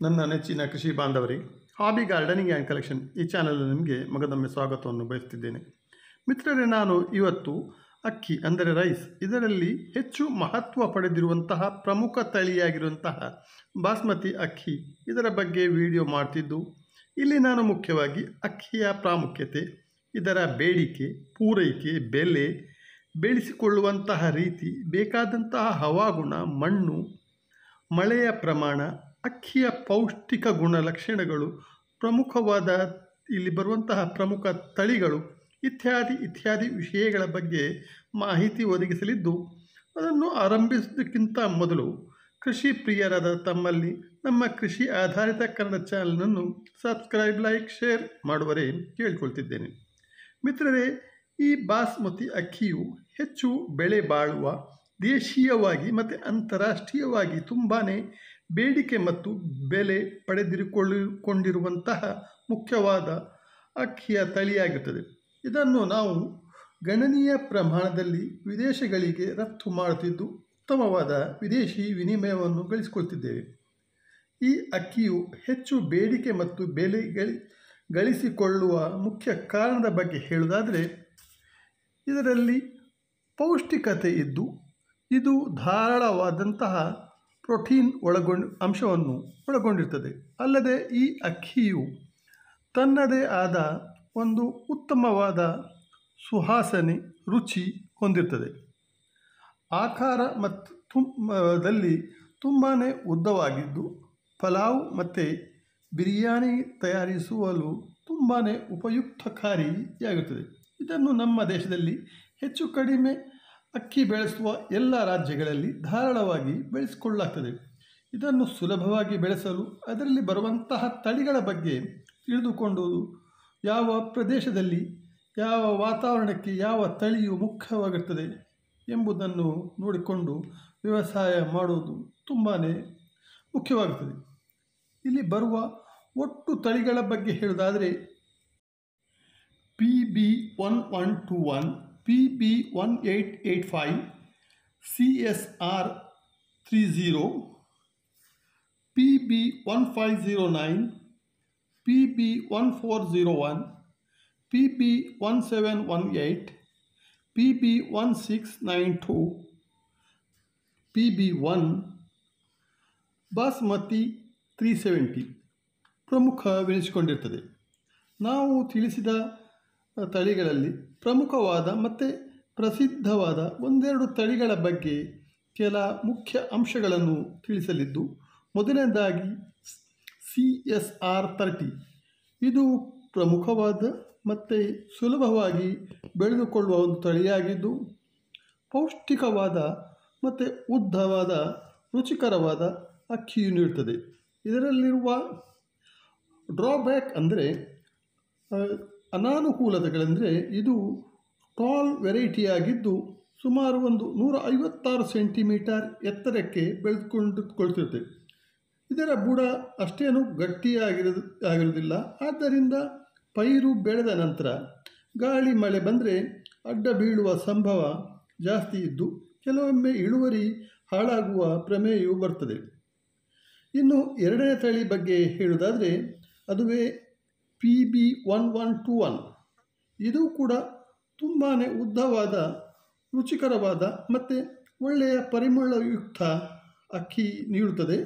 ನನ್ನ ನೆಚ್ಚಿನ ಕೃಷಿ ಬಾಂಧವರೇ, ಹಾಬಿ ಗಾರ್ಡನಿಂಗ್ ಆ್ಯಂಡ್ ಕಲೆಕ್ಷನ್ ಈ ಚಾನಲ್ ನಿಮಗೆ ಮಗದೊಮ್ಮೆ ಸ್ವಾಗತವನ್ನು ಬಯಸುತ್ತಿದ್ದೇನೆ. ಮಿತ್ರರೇ, ನಾನು ಇವತ್ತು ಅಕ್ಕಿ ಅಂದರೆ ರೈಸ್ ಇದರಲ್ಲಿ ಹೆಚ್ಚು ಮಹತ್ವ ಪಡೆದಿರುವಂತಹ ಪ್ರಮುಖ ತಳಿಯಾಗಿರುವಂತಹ ಬಾಸ್ಮತಿ ಅಕ್ಕಿ ಇದರ ಬಗ್ಗೆ ವಿಡಿಯೋ ಮಾಡ್ತಿದ್ದು, ಇಲ್ಲಿ ನಾನು ಮುಖ್ಯವಾಗಿ ಅಕ್ಕಿಯ ಪ್ರಾಮುಖ್ಯತೆ, ಇದರ ಬೇಡಿಕೆ, ಪೂರೈಕೆ, ಬೆಲೆ, ಬೆಳೆಸಿಕೊಳ್ಳುವಂತಹ ರೀತಿ, ಬೇಕಾದಂತಹ ಹವಾಗುಣ, ಮಣ್ಣು, ಮಳೆಯ ಪ್ರಮಾಣ, ಅಕ್ಕಿಯ ಪೌಷ್ಟಿಕ ಗುಣಲಕ್ಷಣಗಳು, ಪ್ರಮುಖವಾದ ಇಲ್ಲಿ ಬರುವಂತಹ ಪ್ರಮುಖ ತಳಿಗಳು ಇತ್ಯಾದಿ ವಿಷಯಗಳ ಬಗ್ಗೆ ಮಾಹಿತಿ ಒದಗಿಸಲಿದ್ದು, ಅದನ್ನು ಆರಂಭಿಸುವುದಕ್ಕಿಂತ ಮೊದಲು ಕೃಷಿ ಪ್ರಿಯರಾದ ತಮ್ಮಲ್ಲಿ ನಮ್ಮ ಕೃಷಿ ಆಧಾರಿತ ಕನ್ನಡ ಚಾನಲನ್ನು ಸಬ್ಸ್ಕ್ರೈಬ್, ಲೈಕ್, ಶೇರ್ ಮಾಡುವರೇ ಕೇಳಿಕೊಳ್ತಿದ್ದೇನೆ. ಮಿತ್ರರೇ, ಈ ಬಾಸ್ಮತಿ ಅಕ್ಕಿಯು ಹೆಚ್ಚು ಬೆಳೆ ಬಾಳುವ, ದೇಶೀಯವಾಗಿ ಮತ್ತು ಅಂತಾರಾಷ್ಟ್ರೀಯವಾಗಿ ತುಂಬಾ ಬೇಡಿಕೆ ಮತ್ತು ಬೆಲೆ ಪಡೆದುಕೊಂಡಿರುವಂತಹ ಮುಖ್ಯವಾದ ಅಕ್ಕಿಯ ತಳಿಯಾಗಿರುತ್ತದೆ. ಇದನ್ನು ನಾವು ಗಣನೀಯ ಪ್ರಮಾಣದಲ್ಲಿ ವಿದೇಶಗಳಿಗೆ ರಫ್ತು ಮಾಡುತ್ತಿದ್ದು ಉತ್ತಮವಾದ ವಿದೇಶಿ ವಿನಿಮಯವನ್ನು ಗಳಿಸಿಕೊಳ್ತಿದ್ದೇವೆ. ಈ ಅಕ್ಕಿಯು ಹೆಚ್ಚು ಬೇಡಿಕೆ ಮತ್ತು ಬೆಲೆ ಗಳಿಸಿಕೊಳ್ಳುವ ಮುಖ್ಯ ಕಾರಣದ ಬಗ್ಗೆ ಹೇಳುವುದಾದರೆ, ಇದರಲ್ಲಿ ಪೌಷ್ಟಿಕತೆ ಇದ್ದು ಇದು ಧಾರಾಳವಾದಂತಹ ಪ್ರೋಟೀನ್ ಅಂಶವನ್ನು ಒಳಗೊಂಡಿರ್ತದೆ. ಅಲ್ಲದೆ ಈ ಅಕ್ಕಿಯು ತನ್ನದೇ ಆದ ಒಂದು ಉತ್ತಮವಾದ ಸುವಾಸನೆ, ರುಚಿ ಹೊಂದಿರ್ತದೆ. ಆಕಾರ ಮತ್ತು ದಲ್ಲಿ ತುಂಬಾ ಉದ್ದವಾಗಿದ್ದು ಪಲಾವ್ ಮತ್ತು ಬಿರಿಯಾನಿ ತಯಾರಿಸುವಲು ತುಂಬಾ ಉಪಯುಕ್ತಕಾರಿಯಾಗುತ್ತದೆ. ಇದನ್ನು ನಮ್ಮ ದೇಶದಲ್ಲಿ ಹೆಚ್ಚು ಕಡಿಮೆ ಅಕ್ಕಿ ಬೆಳೆಸುವ ಎಲ್ಲ ರಾಜ್ಯಗಳಲ್ಲಿ ಧಾರಾಳವಾಗಿ ಬೆಳೆಸಿಕೊಳ್ಳಲಾಗ್ತದೆ. ಇದನ್ನು ಸುಲಭವಾಗಿ ಬೆಳೆಸಲು ಅದರಲ್ಲಿ ಬರುವಂತಹ ತಳಿಗಳ ಬಗ್ಗೆ ತಿಳಿದುಕೊಂಡು, ಯಾವ ಪ್ರದೇಶದಲ್ಲಿ ಯಾವ ವಾತಾವರಣಕ್ಕೆ ಯಾವ ತಳಿಯು ಮುಖ್ಯವಾಗಿರ್ತದೆ ಎಂಬುದನ್ನು ನೋಡಿಕೊಂಡು ವ್ಯವಸಾಯ ಮಾಡುವುದು ತುಂಬಾ ಮುಖ್ಯವಾಗುತ್ತದೆ. ಇಲ್ಲಿ ಬರುವ ಒಟ್ಟು ತಳಿಗಳ ಬಗ್ಗೆ ಹೇಳುವುದಾದರೆ, PB1121, PB1885, CSR30, PB1509, PB1401, PB1718, PB1692, PB1, basmati 370 ಪ್ರಮುಖವೆನಿಸಿಕೊಂಡಿರ್ತದೆ. ನಾವು ತಿಳಿಸಿದ ತಳಿಗಳಲ್ಲಿ ಪ್ರಮುಖವಾದ ಮತ್ತು ಪ್ರಸಿದ್ಧವಾದ ಒಂದೆರಡು ತಳಿಗಳ ಬಗ್ಗೆ ಕೆಲ ಮುಖ್ಯ ಅಂಶಗಳನ್ನು ತಿಳಿಸಲಿದ್ದು, ಮೊದಲನೇದಾಗಿ CSR30. ಇದು ಪ್ರಮುಖವಾದ ಮತ್ತು ಸುಲಭವಾಗಿ ಬೆಳೆದುಕೊಳ್ಳುವ ಒಂದು ತಳಿಯಾಗಿದ್ದು, ಪೌಷ್ಟಿಕವಾದ ಮತ್ತು ಉದ್ದವಾದ ರುಚಿಕರವಾದ ಅಕ್ಕಿಯು ನೀಡುತ್ತದೆ. ಇದರಲ್ಲಿರುವ ಡ್ರಾಬ್ಯಾಕ್ ಅಂದರೆ ಅನಾನುಕೂಲತೆಗಳೆಂದರೆ, ಇದು ಟಾಲ್ ವೆರೈಟಿಯಾಗಿದ್ದು ಸುಮಾರು 156 ಸೆಂಟಿಮೀಟರ್ ಎತ್ತರಕ್ಕೆ ಬೆಳೆದುಕೊಳ್ಳುತ್ತಿರುತ್ತೆ. ಇದರ ಬುಡ ಅಷ್ಟೇನು ಗಟ್ಟಿಯಾಗಿರುವುದಿಲ್ಲ. ಆದ್ದರಿಂದ ಪೈರು ಬೆಳೆದ ನಂತರ ಗಾಳಿ ಮಳೆ ಬಂದರೆ ಅಡ್ಡ ಬೀಳುವ ಸಂಭವ ಜಾಸ್ತಿ ಇದ್ದು ಕೆಲವೊಮ್ಮೆ ಇಳುವರಿ ಹಾಳಾಗುವ ಪ್ರಮೇಯವು ಬರ್ತದೆ. ಇನ್ನು ಎರಡನೇ ತಳಿ ಬಗ್ಗೆ ಹೇಳುವುದಾದರೆ, ಅದುವೇ PB1121. ಇದು ಕೂಡ ತುಂಬಾ ಉದ್ದವಾದ, ರುಚಿಕರವಾದ ಮತ್ತು ಒಳ್ಳೆಯ ಪರಿಮಳಯುಕ್ತ ಅಕ್ಕಿ ನೀಡುತ್ತದೆ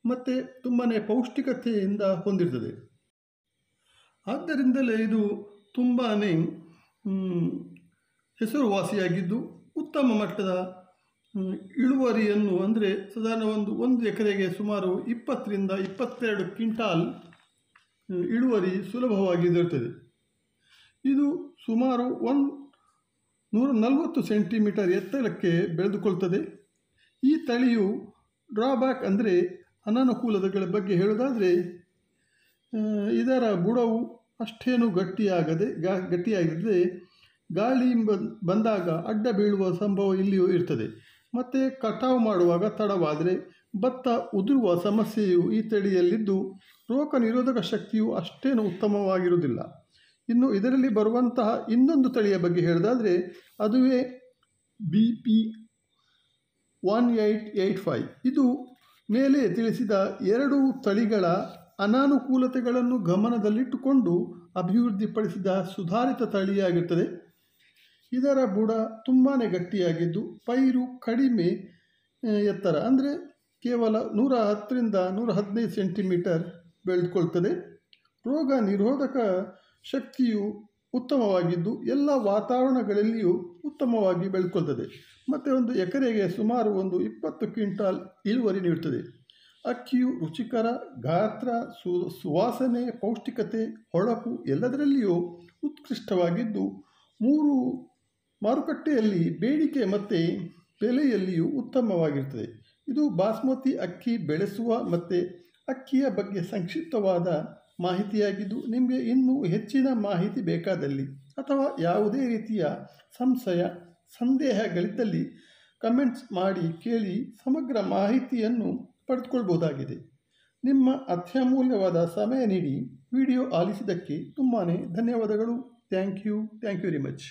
ಮತ್ತು ತುಂಬಾ ಪೌಷ್ಟಿಕತೆಯಿಂದ ಹೊಂದಿರ್ತದೆ. ಆದ್ದರಿಂದಲೇ ಇದು ತುಂಬಾ ಹೆಸರುವಾಸಿಯಾಗಿದ್ದು ಉತ್ತಮ ಮಟ್ಟದ ಇಳುವರಿಯನ್ನು, ಅಂದರೆ ಸಾಧಾರಣ ಒಂದು ಎಕರೆಗೆ ಸುಮಾರು 20 ರಿಂದ 22 ಕ್ವಿಂಟಾಲ್ ಇಳುವರಿ ಸುಲಭವಾಗಿ ದೊರೆಯುತ್ತದೆ. ಇದು ಸುಮಾರು 140 ಸೆಂಟಿಮೀಟರ್ ಎತ್ತರಕ್ಕೆ ಬೆಳೆದುಕೊಳ್ತದೆ. ಈ ತಳಿಯು ಡ್ರಾಬ್ಯಾಕ್ ಅಂದರೆ ಅನಾನುಕೂಲತೆಗಳ ಬಗ್ಗೆ ಹೇಳೋದಾದರೆ, ಇದರ ಬುಡವು ಅಷ್ಟೇನು ಗಟ್ಟಿಯಾಗಿರದೆ ಗಾಳಿ ಬಂದಾಗ ಅಡ್ಡ ಬೀಳುವ ಸಂಭವ ಇಲ್ಲಿಯೂ ಇರ್ತದೆ. ಮತ್ತು ಕಟಾವು ಮಾಡುವಾಗ ತಡವಾದರೆ ಭತ್ತ ಉದುರುವ ಸಮಸ್ಯೆಯು ಈ ತಳಿಯಲ್ಲಿದ್ದು, ರೋಗ ನಿರೋಧಕ ಶಕ್ತಿಯು ಅಷ್ಟೇನು ಉತ್ತಮವಾಗಿರುವುದಿಲ್ಲ. ಇನ್ನು ಇದರಲ್ಲಿ ಬರುವಂತಹ ಇನ್ನೊಂದು ತಳಿಯ ಬಗ್ಗೆ ಹೇಳೋದಾದರೆ, ಅದುವೇ BP1885. ಇದು ಮೇಲೆ ತಿಳಿಸಿದ ಎರಡೂ ತಳಿಗಳ ಅನಾನುಕೂಲತೆಗಳನ್ನು ಗಮನದಲ್ಲಿಟ್ಟುಕೊಂಡು ಅಭಿವೃದ್ಧಿಪಡಿಸಿದ ಸುಧಾರಿತ ತಳಿಯಾಗಿರುತ್ತದೆ. ಇದರ ಬುಡ ತುಂಬಾ ಗಟ್ಟಿಯಾಗಿದ್ದು ಪೈರು ಕಡಿಮೆ ಎತ್ತರ ಅಂದರೆ ಕೇವಲ 110ರಿಂದ 115 ಸೆಂಟಿಮೀಟರ್ ಬೆಳೆದುಕೊಳ್ತದೆ. ರೋಗ ನಿರೋಧಕ ಶಕ್ತಿಯು ಉತ್ತಮವಾಗಿದ್ದು ಎಲ್ಲ ವಾತಾವರಣಗಳಲ್ಲಿಯೂ ಉತ್ತಮವಾಗಿ ಬೆಳೆದುಕೊಳ್ತದೆ ಮತ್ತು ಒಂದು ಎಕರೆಗೆ ಸುಮಾರು 20 ಕ್ವಿಂಟಾಲ್ ಇಳುವರಿ ನೀಡುತ್ತದೆ. ಅಕ್ಕಿಯು ರುಚಿಕರ, ಗಾತ್ರ, ಸುವಾಸನೆ, ಪೌಷ್ಟಿಕತೆ, ಹೊಳಪು ಎಲ್ಲದರಲ್ಲಿಯೂ ಉತ್ಕೃಷ್ಟವಾಗಿದ್ದು ಮಾರುಕಟ್ಟೆಯಲ್ಲಿ ಬೇಡಿಕೆ ಮತ್ತು ಬೆಲೆಯಲ್ಲಿಯೂ ಉತ್ತಮವಾಗಿರ್ತದೆ. ಇದು ಬಾಸ್ಮತಿ ಅಕ್ಕಿ ಬೆಳೆಸುವ ಮತ್ತು ಅಕ್ಕಿಯ ಬಗ್ಗೆ ಸಂಕ್ಷಿಪ್ತವಾದ ಮಾಹಿತಿಯಾಗಿದ್ದು, ನಿಮಗೆ ಇನ್ನೂ ಹೆಚ್ಚಿನ ಮಾಹಿತಿ ಬೇಕಾದಲ್ಲಿ ಅಥವಾ ಯಾವುದೇ ರೀತಿಯ ಸಂದೇಹಗಳಿದ್ದಲ್ಲಿ ಕಮೆಂಟ್ಸ್ ಮಾಡಿ ಕೇಳಿ ಸಮಗ್ರ ಮಾಹಿತಿಯನ್ನು ಪಡೆದುಕೊಳ್ಬೋದಾಗಿದೆ. ನಿಮ್ಮ ಅತ್ಯಮೂಲ್ಯವಾದ ಸಮಯ ನೀಡಿ ವಿಡಿಯೋ ಆಲಿಸಿದ್ದಕ್ಕೆ ತುಂಬಾ ಧನ್ಯವಾದಗಳು. Thank you very much.